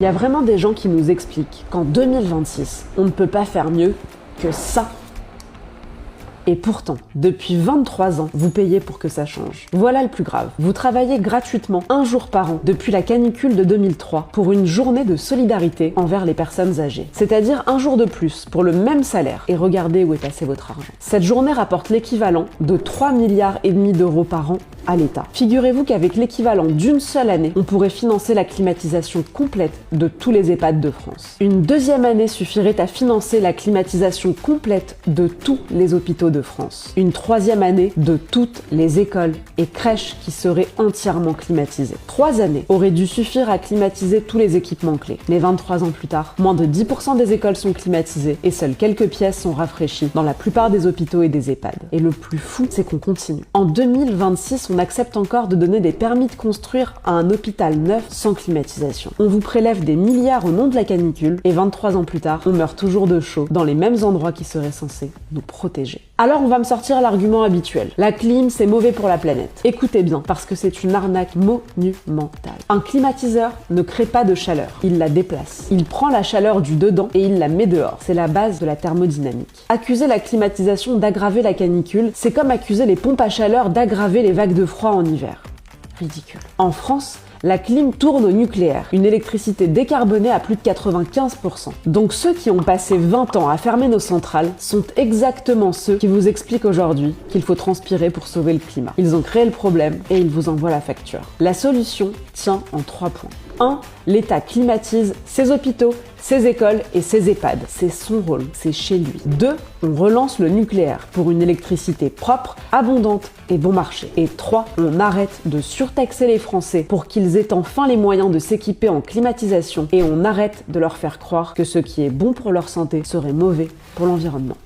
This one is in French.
Il y a vraiment des gens qui nous expliquent qu'en 2026, on ne peut pas faire mieux que ça. Et pourtant, depuis 23 ans, vous payez pour que ça change. Voilà le plus grave. Vous travaillez gratuitement un jour par an depuis la canicule de 2003 pour une journée de solidarité envers les personnes âgées. C'est-à-dire un jour de plus pour le même salaire. Et regardez où est passé votre argent. Cette journée rapporte l'équivalent de 3,5 milliards d'euros par an à l'État. Figurez-vous qu'avec l'équivalent d'une seule année, on pourrait financer la climatisation complète de tous les EHPAD de France. Une deuxième année suffirait à financer la climatisation complète de tous les hôpitaux de France. Une troisième année de toutes les écoles et crèches qui seraient entièrement climatisées. 3 années auraient dû suffire à climatiser tous les équipements clés. Mais 23 ans plus tard, moins de 10% des écoles sont climatisées et seules quelques pièces sont rafraîchies dans la plupart des hôpitaux et des EHPAD. Et le plus fou, c'est qu'on continue. En 2026, on accepte encore de donner des permis de construire à un hôpital neuf sans climatisation. On vous prélève des milliards au nom de la canicule et 23 ans plus tard, on meurt toujours de chaud dans les mêmes endroits qui seraient censés nous protéger. Alors on va me sortir l'argument habituel. La clim, c'est mauvais pour la planète. Écoutez bien, parce que c'est une arnaque monumentale. Un climatiseur ne crée pas de chaleur, il la déplace. Il prend la chaleur du dedans et il la met dehors. C'est la base de la thermodynamique. Accuser la climatisation d'aggraver la canicule, c'est comme accuser les pompes à chaleur d'aggraver les vagues de froid en hiver. Ridicule. En France, la clim tourne au nucléaire, une électricité décarbonée à plus de 95%. Donc ceux qui ont passé 20 ans à fermer nos centrales sont exactement ceux qui vous expliquent aujourd'hui qu'il faut transpirer pour sauver le climat. Ils ont créé le problème et ils vous envoient la facture. La solution tient en 3 points. 1. L'État climatise ses hôpitaux, ses écoles et ses EHPAD. C'est son rôle, c'est chez lui. 2. On relance le nucléaire pour une électricité propre, abondante et bon marché. Et 3. On arrête de surtaxer les Français pour qu'ils aient enfin les moyens de s'équiper en climatisation et on arrête de leur faire croire que ce qui est bon pour leur santé serait mauvais pour l'environnement.